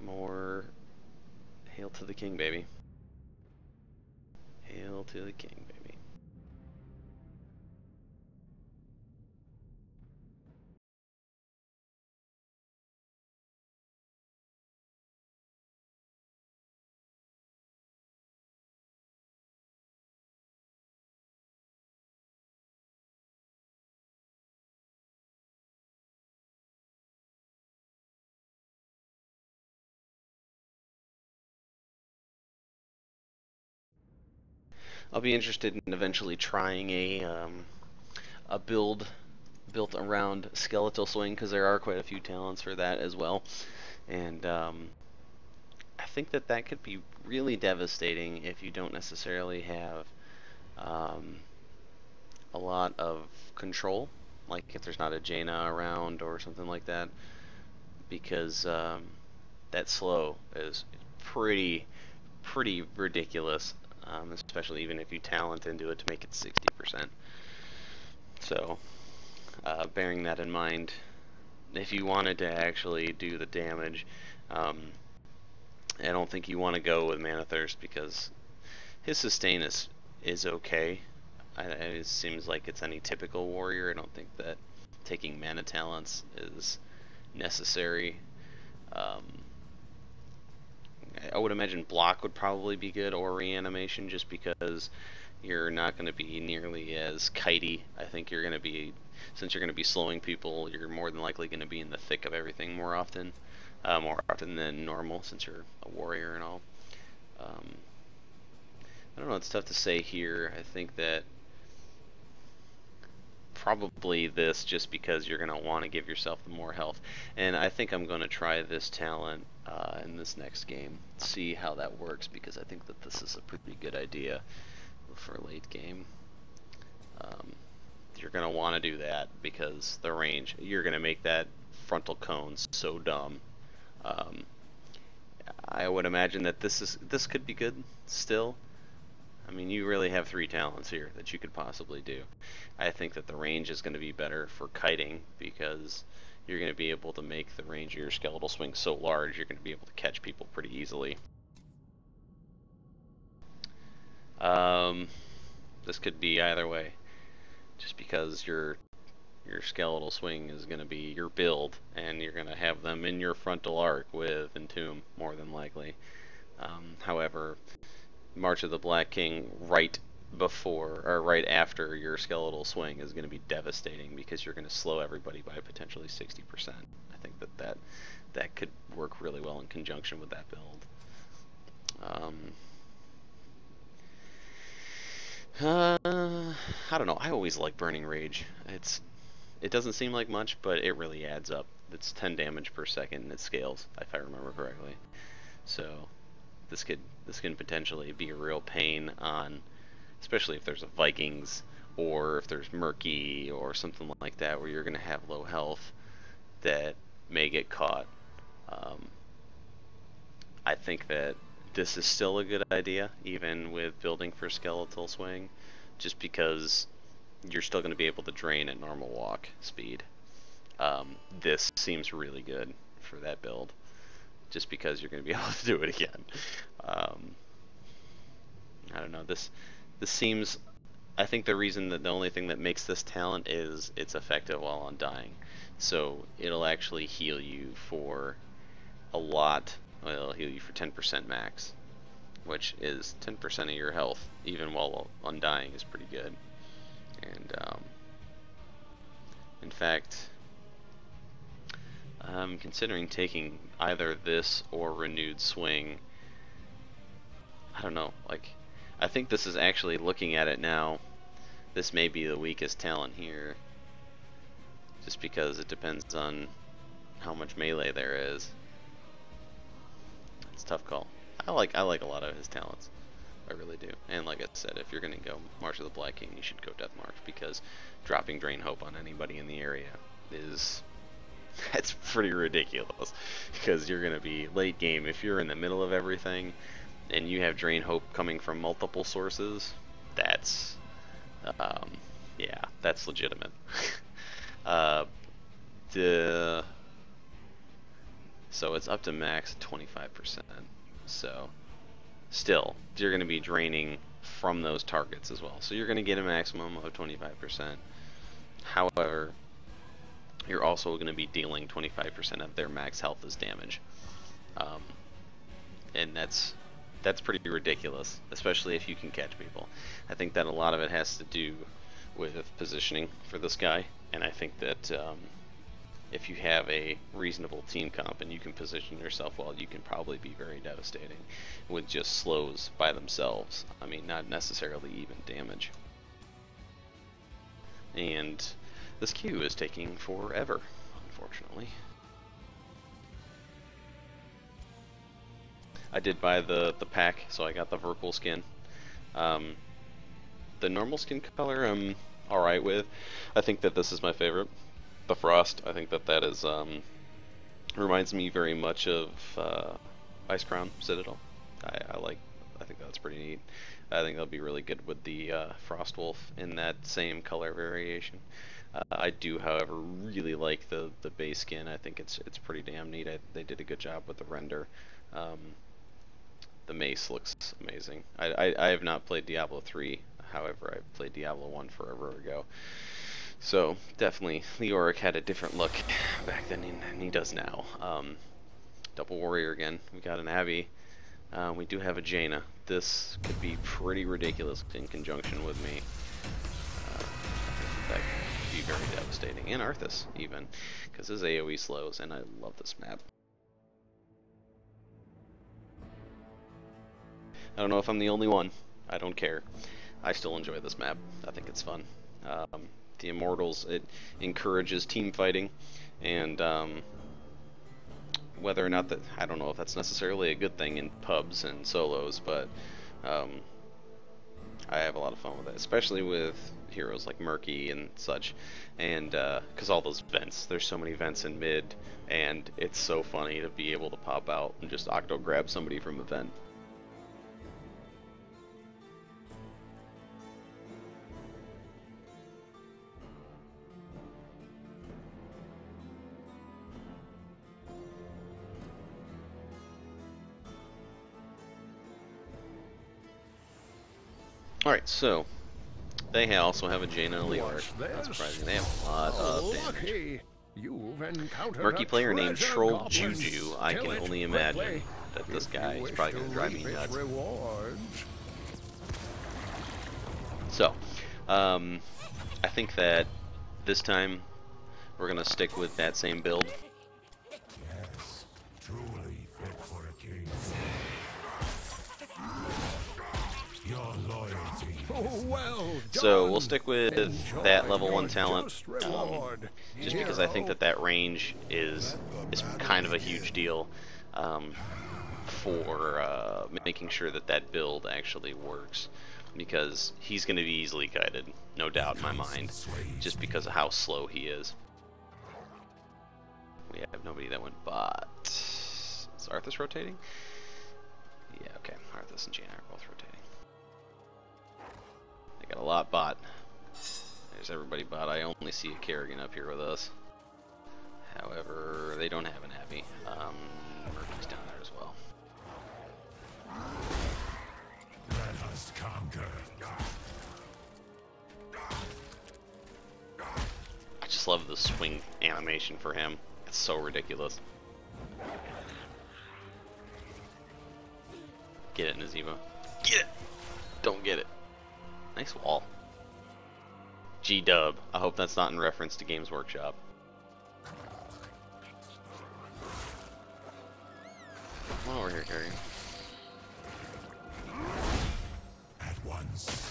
more hail to the king, baby. Hail to the king, baby. I'll be interested in eventually trying a build built around skeletal swing because there are quite a few talents for that as well, and I think that that could be really devastating if you don't necessarily have um, a lot of control, like if there's not a Jaina around or something like that, because that slow is pretty ridiculous, especially even if you talent into it to make it 60%. So, bearing that in mind, if you wanted to actually do the damage, um, I don't think you want to go with Mana Thirst because his sustain is okay. It seems like it's any typical warrior. I don't think that taking mana talents is necessary. Um, I would imagine block would probably be good, or reanimation, just because you're not going to be nearly as kitey. I think you're going to be, since you're going to be slowing people, you're more than likely going to be in the thick of everything more often than normal, since you're a warrior and all. Um, I don't know, it's tough to say here. I think that probably this, just because you're going to want to give yourself more health. And I think I'm going to try this talent in this next game, see how that works, because I think that this is a pretty good idea for late game. You're going to want to do that because the range, you're going to make that frontal cone so dumb. I would imagine that this could be good still. I mean, you really have 3 talents here that you could possibly do. I think that the range is going to be better for kiting because you're going to be able to make the range of your skeletal swing so large you're going to be able to catch people pretty easily. This could be either way, just because your skeletal swing is going to be your build, and you're going to have them in your frontal arc with Entomb, more than likely. However, March of the Black King right before or right after your skeletal swing is going to be devastating because you're going to slow everybody by potentially 60%. I think that could work really well in conjunction with that build. I don't know. I always like Burning Rage. It doesn't seem like much, but it really adds up. It's 10 damage per second, and it scales, if I remember correctly. So this can potentially be a real pain on, especially if there's a Vikings or if there's Murky or something like that where you're going to have low health that may get caught. I think that this is still a good idea, even with building for skeletal swing, just because you're still going to be able to drain at normal walk speed. This seems really good for that build, just because you're going to be able to do it again. I don't know. This seems. I think the reason that the only thing that makes this talent is it's effective while undying, so it'll actually heal you for a lot. Well, it'll heal you for 10% max, which is 10% of your health, even while undying, is pretty good. And in fact, I'm considering taking either this or Renewed Swing. I don't know, like, I think this is actually, looking at it now, this may be the weakest talent here, just because it depends on how much melee there is. It's a tough call. I like a lot of his talents. I really do. And like I said, if you're going to go March of the Black King, you should go Death March, because dropping Drain Hope on anybody in the area is... that's pretty ridiculous, because you're going to be late game. If you're in the middle of everything and you have Drain Hope coming from multiple sources, that's... yeah, that's legitimate. The So it's up to max 25%. So still, you're going to be draining from those targets as well. So you're going to get a maximum of 25%. However, you're also going to be dealing 25% of their max health as damage. And that's pretty ridiculous, especially if you can catch people. I think that a lot of it has to do with positioning for this guy, and I think that if you have a reasonable team comp and you can position yourself well, you can probably be very devastating with just slows by themselves. I mean, not necessarily even damage. And this queue is taking forever, unfortunately. I did buy the pack, so I got the Verkul skin. The normal skin color I'm alright with. I think that this is my favorite. The Frost, I think that is reminds me very much of Ice Crown Citadel. I think that's pretty neat. I think that'll be really good with the Frost Wolf in that same color variation. I do, however, really like the base skin. I think it's pretty damn neat. They did a good job with the render. The mace looks amazing. I have not played Diablo 3, however, I played Diablo 1 forever ago. So, definitely, Leoric had a different look back then than he does now. Double Warrior again. We got an Abby. We do have a Jaina. This could be pretty ridiculous in conjunction with me. That could be very devastating. And Arthas, even, because his AoE slows, and I love this map. I don't know if I'm the only one. I don't care. I still enjoy this map. I think it's fun. The Immortals, it encourages team fighting, and whether or not that, I don't know if that's necessarily a good thing in pubs and solos, but I have a lot of fun with it, especially with heroes like Murky and such, and because all those vents, there's so many vents in mid, and it's so funny to be able to pop out and just octo grab somebody from a vent. Alright, so they also have a Jaina and a Leoric. Not surprising, they have a lot of damage. Murky player named Troll Juju. I can only imagine that this guy is probably going to drive me nuts. So, I think that this time we're going to stick with that same build. Yes, truly fit for a king. Your loyalty. So we'll stick with that level 1 talent, just because I think that range is kind of a huge deal for making sure that build actually works, because he's going to be easily guided, no doubt in my mind, just because of how slow he is. We have nobody that went bot. Is Arthas rotating? Yeah, okay. Arthas and Jaina are both rotating. They got a lot bot. There's everybody bot. I only see a Kerrigan up here with us. However, they don't have an Abby. Murky's down there as well. Let us conquer. I just love the swing animation for him. It's so ridiculous. Get it, Nazima. Get it! Don't get it. Nice wall. G-dub. I hope that's not in reference to Games Workshop. Come on over here, Kerrigan. At once.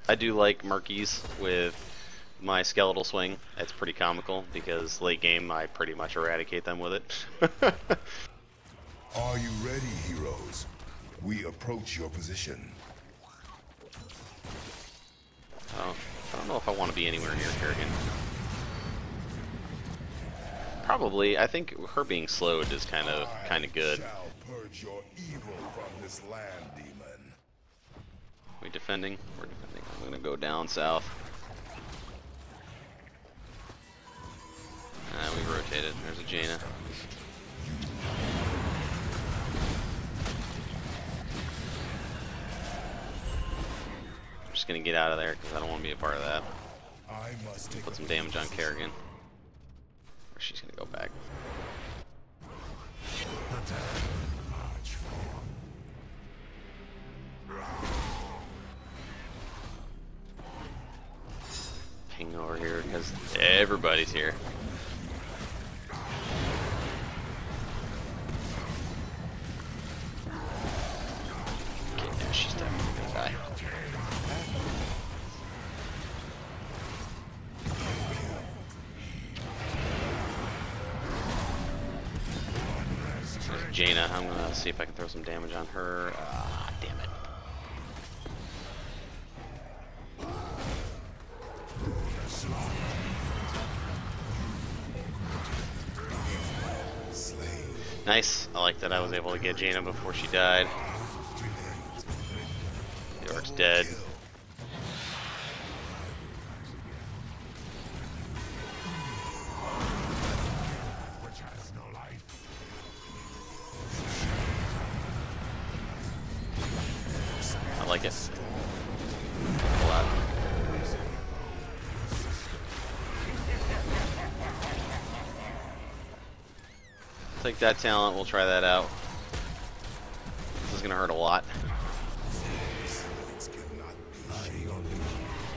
I do like Murkies with my skeletal swing. It's pretty comical because late game I pretty much eradicate them with it. Are you ready, heroes? We approach your position. I don't know if I want to be anywhere near Kerrigan. Probably. I think her being slowed is kind of good. I shall purge your evil from this land, demon. defending? We're defending. I'm gonna go down south. We rotated. There's a Jaina. I'm just gonna get out of there because I don't want to be a part of that. I must take Put some damage on Kerrigan. Or she's gonna go back. Ping over here because everybody's here. Okay, yeah, she's definitely gonna die. There's Jaina. I'm gonna see if I can throw some damage on her. Ah, damn it. Nice. I like that I was able to get Jaina before she died. Leoric's dead. I like it. A lot. Take that talent, we'll try that out. This is gonna hurt a lot.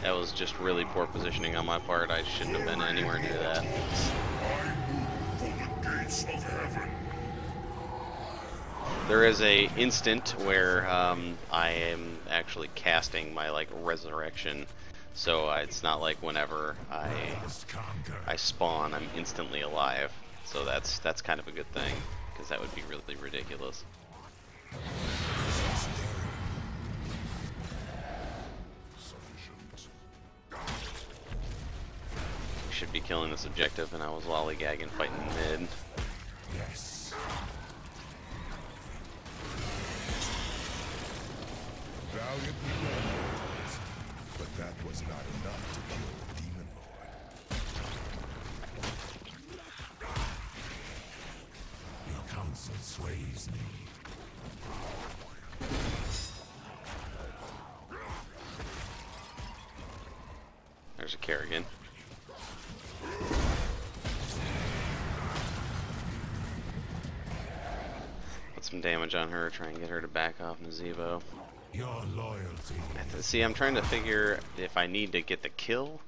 That was just really poor positioning on my part. I shouldn't have been anywhere near that. There is a instant where I am actually casting my like resurrection, so it's not like whenever I spawn, I'm instantly alive. So that's kind of a good thing, because that would be really ridiculous. We should be killing this objective, and I was lollygagging fighting mid. Yes. Valiantly done, but that was not enough to kill the Demon Lord. Your counsel sways me. There's a Kerrigan. Put some damage on her, try and get her to back off Nazeebo. Your loyalty. See, I'm trying to figure if I need to get the kill.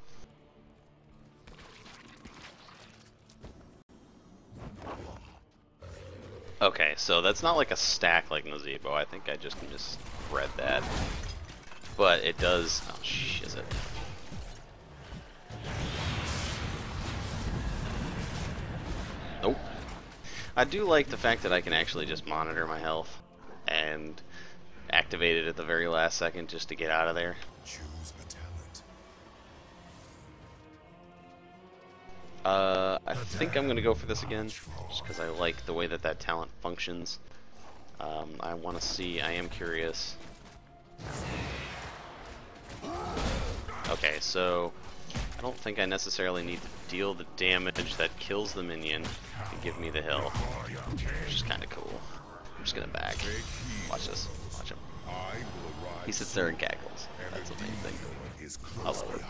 Okay, so that's not like a stack like Nazeebo. I think I just misread that. But it does... Oh, shiz it. Nope. I do like the fact that I can actually just monitor my health and activate it at the very last second just to get out of there. Choose a talent. I think I'm gonna go for this again, just because I like the way that that talent functions. I want to see. I am curious. Okay, so I don't think I necessarily need to deal the damage that kills the minion to give me the health, which is kind of cool. I'm just gonna back. Watch this. Watch him. He sits there and cackles. That's the main thing. I'll let him.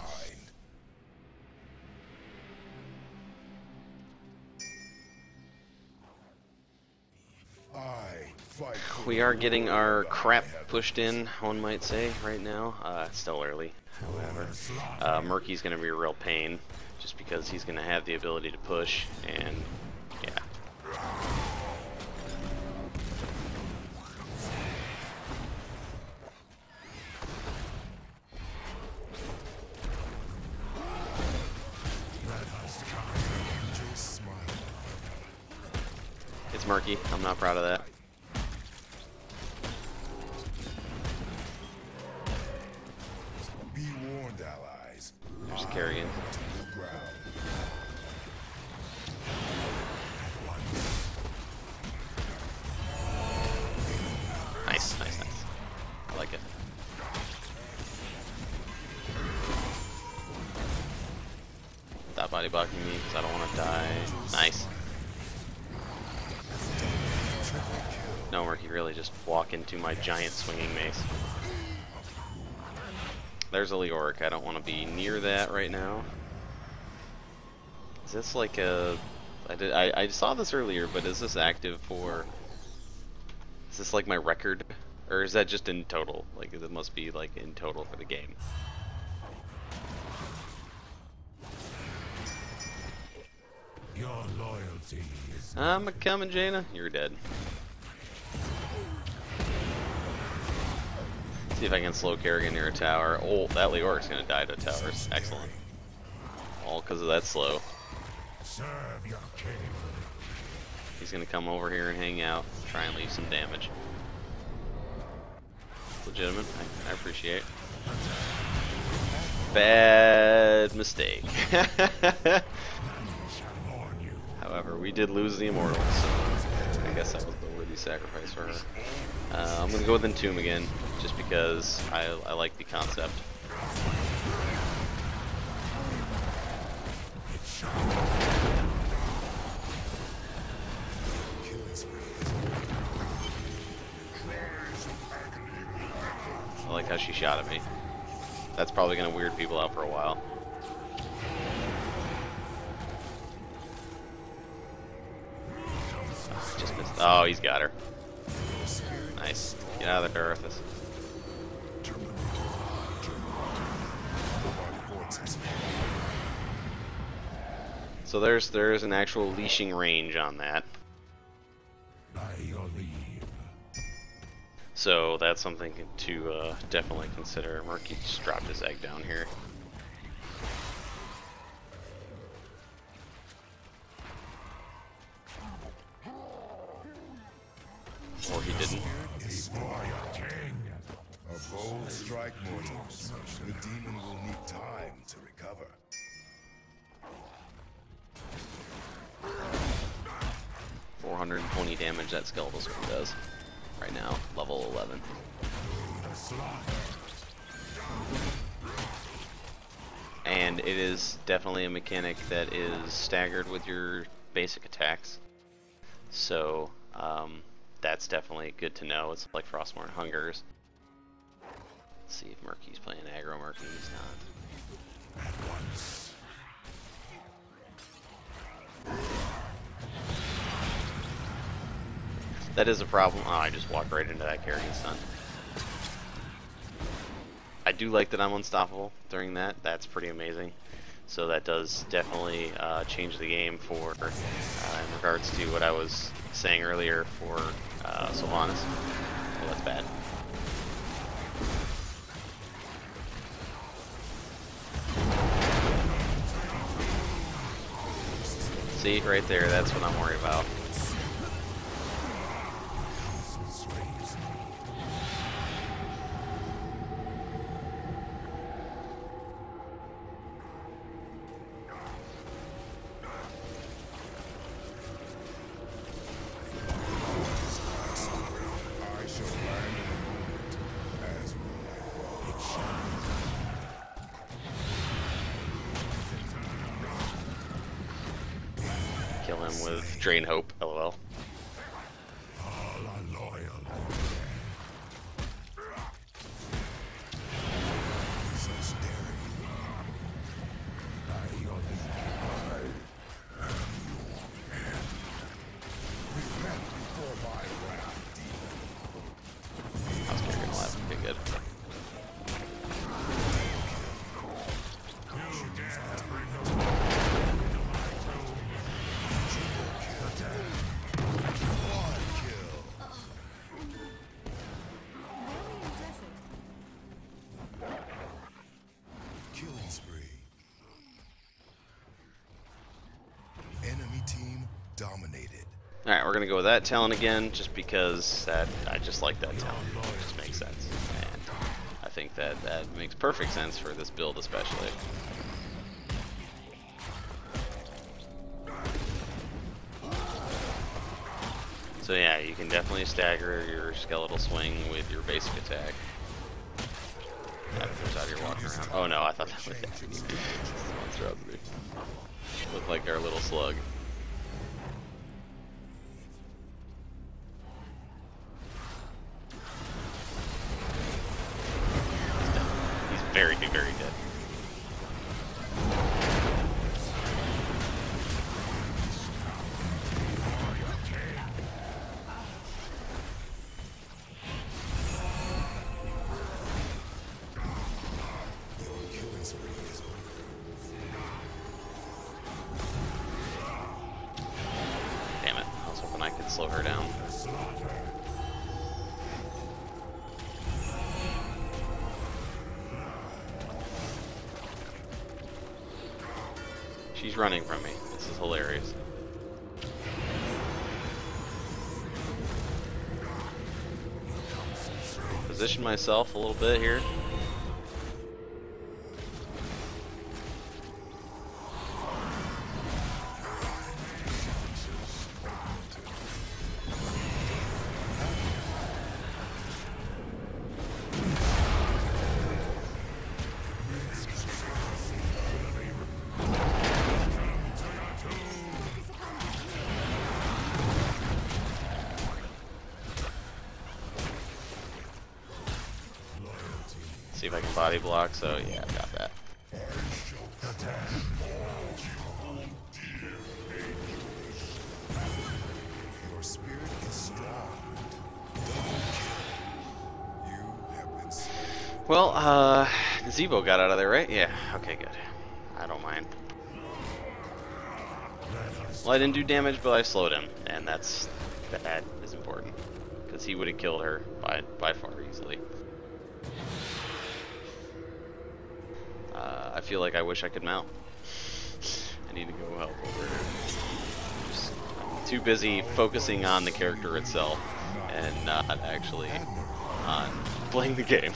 We are getting our crap pushed in, one might say, right now. It's still early, however. Murky's going to be a real pain, just because he's going to have the ability to push, and yeah. It's murky. I'm not proud of that. Be warned, allies. There's Kerrigan. Nice, nice, nice. I like it. body blocking me because I don't want to die. Nice. No, Murky, really just walk into my giant swinging mace. There's a Leoric. I don't want to be near that right now. Is this like a... I saw this earlier, but is this active for... Is this like my record? Or is that just in total? Like, it must be like in total for the game. Your loyalty is I'm a coming, Jaina. You're dead. See if I can slow Kerrigan near a tower. Oh, that Leoric's gonna die to towers. Excellent. All because of that slow. serve your king. He's gonna come over here and hang out, try and leave some damage. Legitimate. I appreciate. Bad mistake. However, we did lose the Immortal, so I guess that was the worthy sacrifice for her. I'm gonna go with Entomb again, just because I like the concept. I like how she shot at me. That's probably gonna weird people out for a while. Oh, just missed. Oh, he's got her. Nice. Get out of there, Earthus. So there's an actual leashing range on that. By your leave. So that's something to definitely consider. Murky just dropped his egg down here. Or he didn't. A bold strike, mortals. The demon will need time to recover. $420 damage that skeletal swing does. Right now, level 11. And it is definitely a mechanic that is staggered with your basic attacks. So that's definitely good to know. It's like Frostmourne Hungers. Let's see if Murky's playing aggro. Murky, he's not. At once. That is a problem. Oh, I just walked right into that Kerrigan stun. I do like that I'm unstoppable during that. That's pretty amazing. So that does definitely change the game for in regards to what I was saying earlier for Sylvanas. Oh, that's bad. See, right there, that's what I'm worried about. Kill him with Drain Hope, lol. All are loyal. So staring. By your leave. Repent before my wrath, demon. I was Kerrigan alive. Okay, good. Killing spree. Enemy team dominated. Alright, we're gonna go with that talent again, just because I just like that talent. It just makes sense. And I think that makes perfect sense for this build especially. So yeah, you can definitely stagger your skeletal swing with your basic attack. That goes out of your walk walking around. Oh no, I thought that was monster out there. Looked like our little slug. He's done. He's very, very dead. Damn it, I was hoping I could slow her down. She's running from me. This is hilarious. Position myself a little bit here. See if I can body block, so yeah, I've got that. Your spirit is strong. You have been slain. Well, Zebo got out of there, right? Yeah, okay, good. I don't mind. Well, I didn't do damage, but I slowed him, and that is important. Because he would have killed her by far easily. I feel like I wish I could mount. I need to go help over here. I'm too busy focusing on the character itself and not actually on playing the game.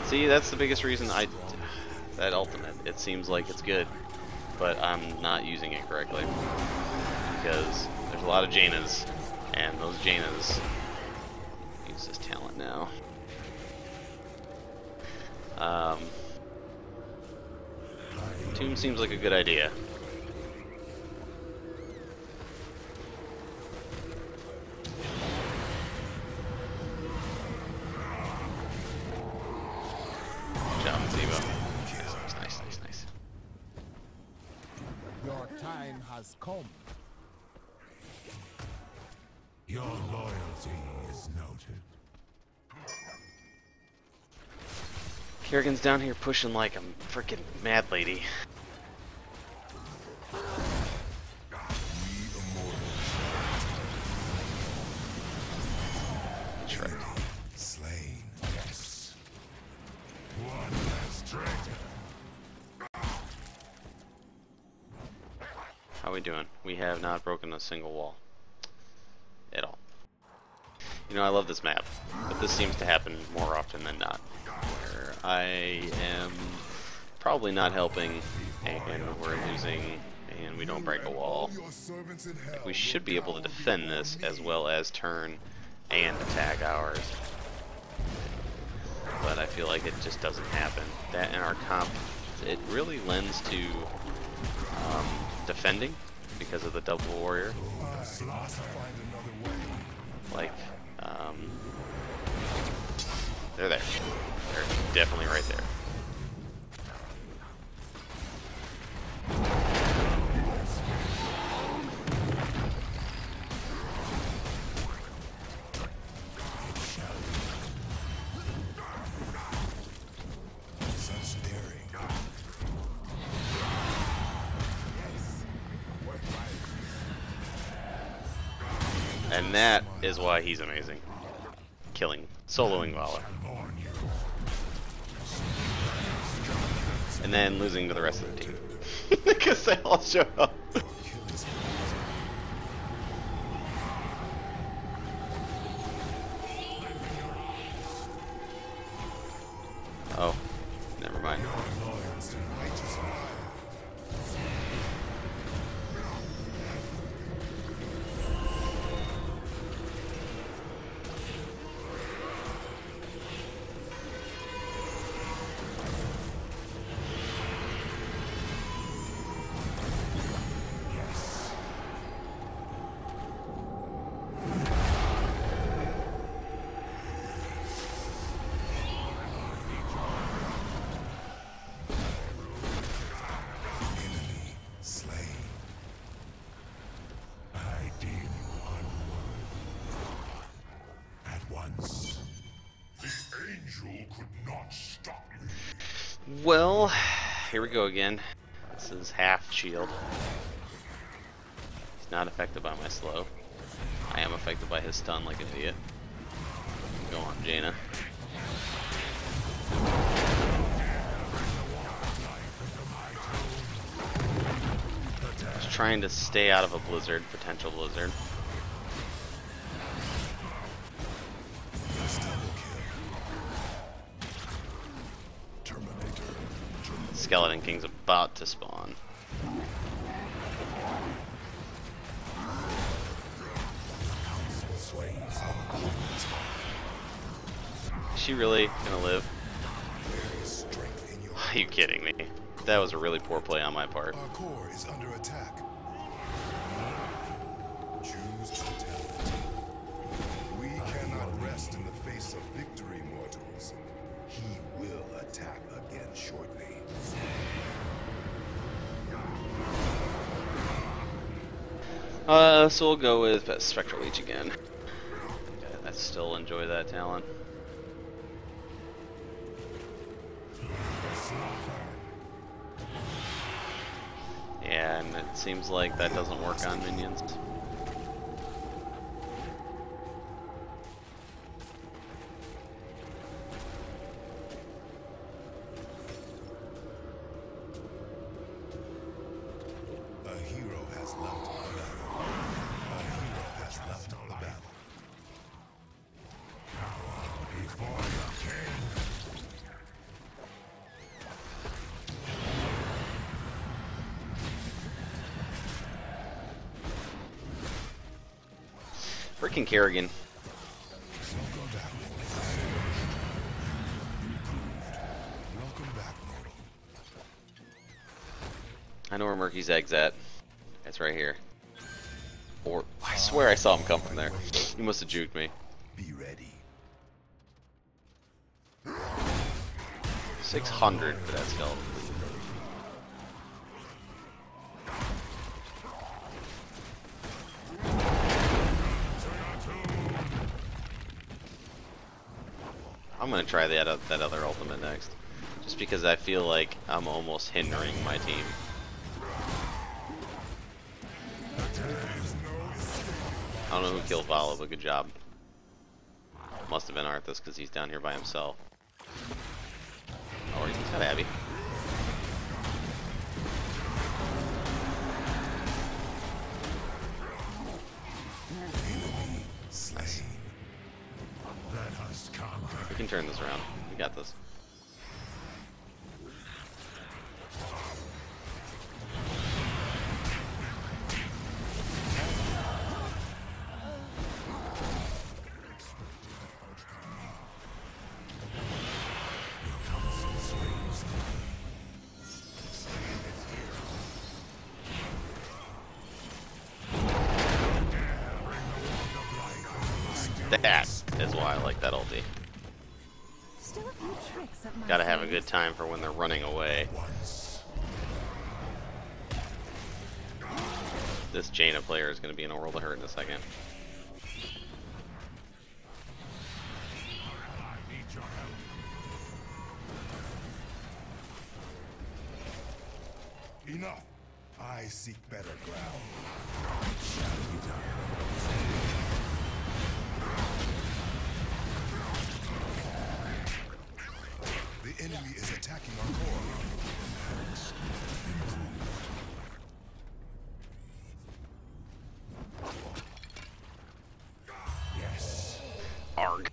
See, that's the biggest reason that ultimate, it seems like it's good, but I'm not using it correctly because there's a lot of Jaina's, and those Jaina's use this talent now. Tomb seems like a good idea. Your time has come. Your loyalty is noted. Kerrigan's down here pushing like a freaking mad lady. Shrek. Slain. Yes. One last traitor. How we doing? We have not broken a single wall. At all. You know, I love this map, but this seems to happen more often than not. Where I am probably not helping, and we're losing, and we don't break a wall. Like, we should be able to defend this as well as turn and attack ours. But I feel like it just doesn't happen. That and our comp, it really lends to defending because of the double warrior. Like, they're there. They're definitely right there. And that is why he's amazing. Killing, soloing Valor. And then losing to the rest of the team. Because they all show up. Oh, never mind. fine. Well, here we go again. This is half shield. He's not affected by my slow. I am affected by his stun like an idiot. Go on, Jaina. Just trying to stay out of a blizzard, potential blizzard. Skeleton King's about to spawn. Is she really gonna live? Are you kidding me? That was a really poor play on my part. Our core is under attack. Choose brutality. We cannot rest in the face of victory, mortals. He will attack again shortly. So we'll go with Spectral Leech again. I still enjoy that talent. Yeah, and it seems like that doesn't work on minions. Freaking Kerrigan. I know where Murky's egg's at. It's right here. Or I swear I saw him come from there. He must have juked me. Be ready. 600 for that skeleton. I'm gonna try that other ultimate next, just because I feel like I'm almost hindering my team. I don't know who killed Valo, but good job. Must have been Arthas because he's down here by himself. Oh, he's got Abby. Nice. We can turn this around. We got this. That is why I like that ulti. Gotta have a good time for when they're running away. This Jaina player is gonna be in a world of hurt in a second. Enough. I seek better ground. The enemy is attacking our core. Yes. Arg.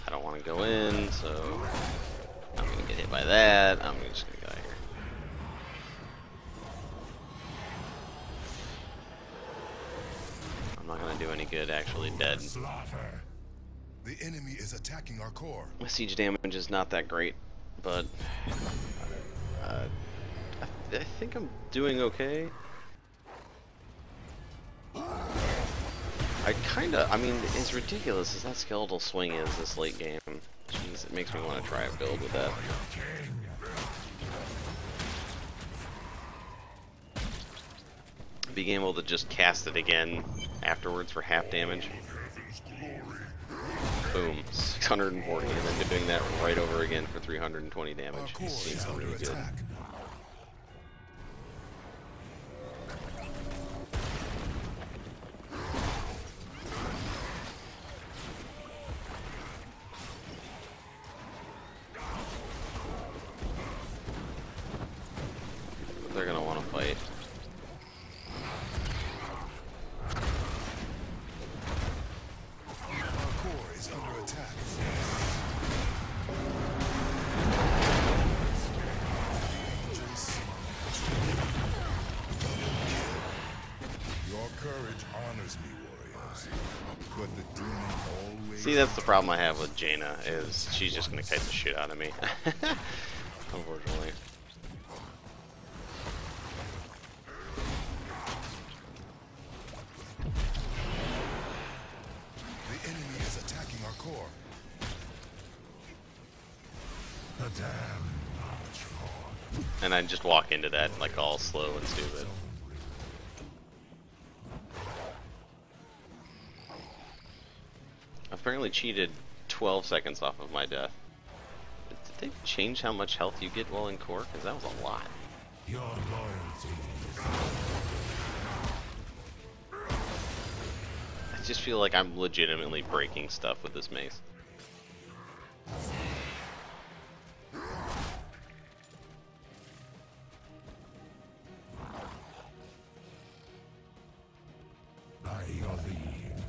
I don't want to go in. in, so I'm gonna get hit by that. I'm just gonna get out of here. I'm not gonna do any good actually dead. The enemy is attacking our core. My siege damage is not that great, but I think I'm doing okay. I mean, as ridiculous as that skeletal swing is this late game, jeez, it makes me want to try a build with that. Being able to just cast it again afterwards for half damage. Boom, 640, and then doing that right over again for 320 damage. Seems really good. They're gonna want to fight. Our core is under attack. Your courage honors me, warriors. But the demon always... See, that's the problem I have with Jaina, is she's just gonna kite the shit out of me. Unfortunately. The enemy is attacking our core. The damn march. And I just walk into that like all slow and stupid. I've apparently cheated 12 seconds off of my death. Did they change how much health you get while in core? Because that was a lot. Your loyalty I just feel like I'm legitimately breaking stuff with this mace. by your leave.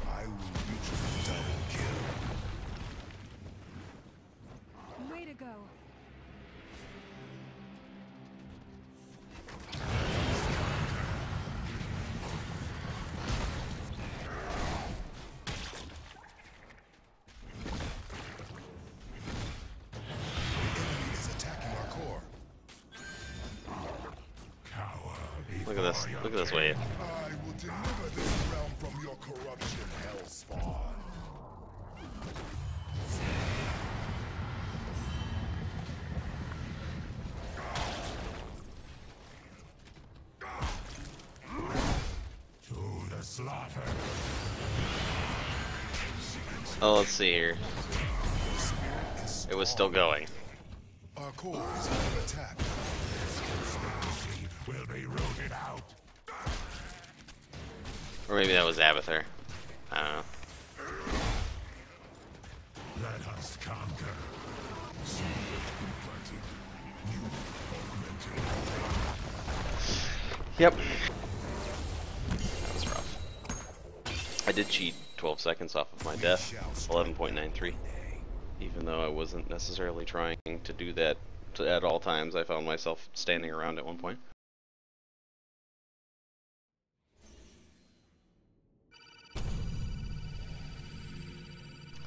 I will reach the double kill. Way to go. The enemy is attacking our core. Cower Look at this. Look at this wave. I will deliver this realm from your corruption, Hellspawn. to the slaughter. Oh, let's see here. It was still going. Our core is under attack. Conspiracy will be rooted out. Or maybe that was Abathur. I don't know. Let us conquer. Seed implanted. New augmented. Yep. That was rough. I did cheat 12 seconds off of my death. 11.93. Even though I wasn't necessarily trying to do that at all times, I found myself standing around at one point.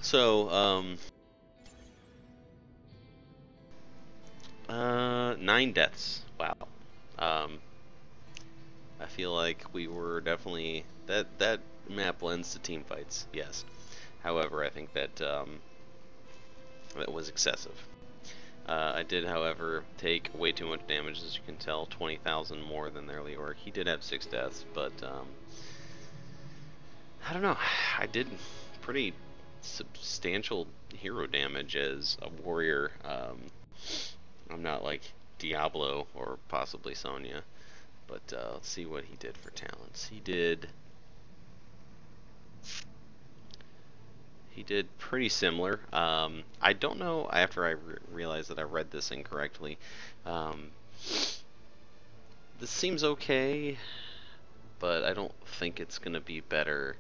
So, 9 deaths. Wow. I feel like we were definitely that map lends to team fights. Yes. However, I think that that was excessive. I did, however, take way too much damage, as you can tell, 20,000 more than their Leoric. He did have 6 deaths, but I don't know. I did pretty substantial hero damage as a warrior. I'm not like Diablo or possibly Sonya, but let's see what he did for talents. He did pretty similar. I don't know, after I realized that I read this incorrectly, this seems okay, but I don't think it's going to be better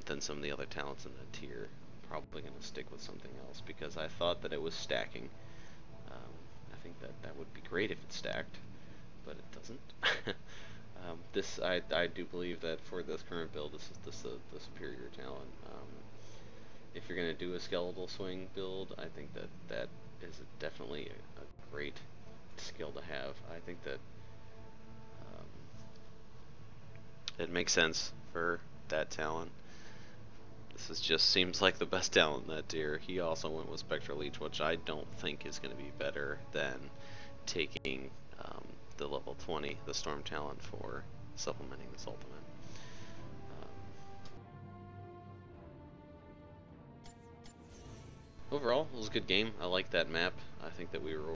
than some of the other talents in the tier. Probably going to stick with something else because I thought that it was stacking. I think that that would be great if it stacked, but it doesn't. This I do believe that for this current build, this is the superior talent. If you're going to do a skeletal swing build, I think that that is definitely a great skill to have. I think that it makes sense for that talent. This just seems like the best talent in that tier. He also went with Spectral Leech, which I don't think is going to be better than taking the level 20, the Storm talent, for supplementing this ultimate. Overall, it was a good game. I like that map. I think that we were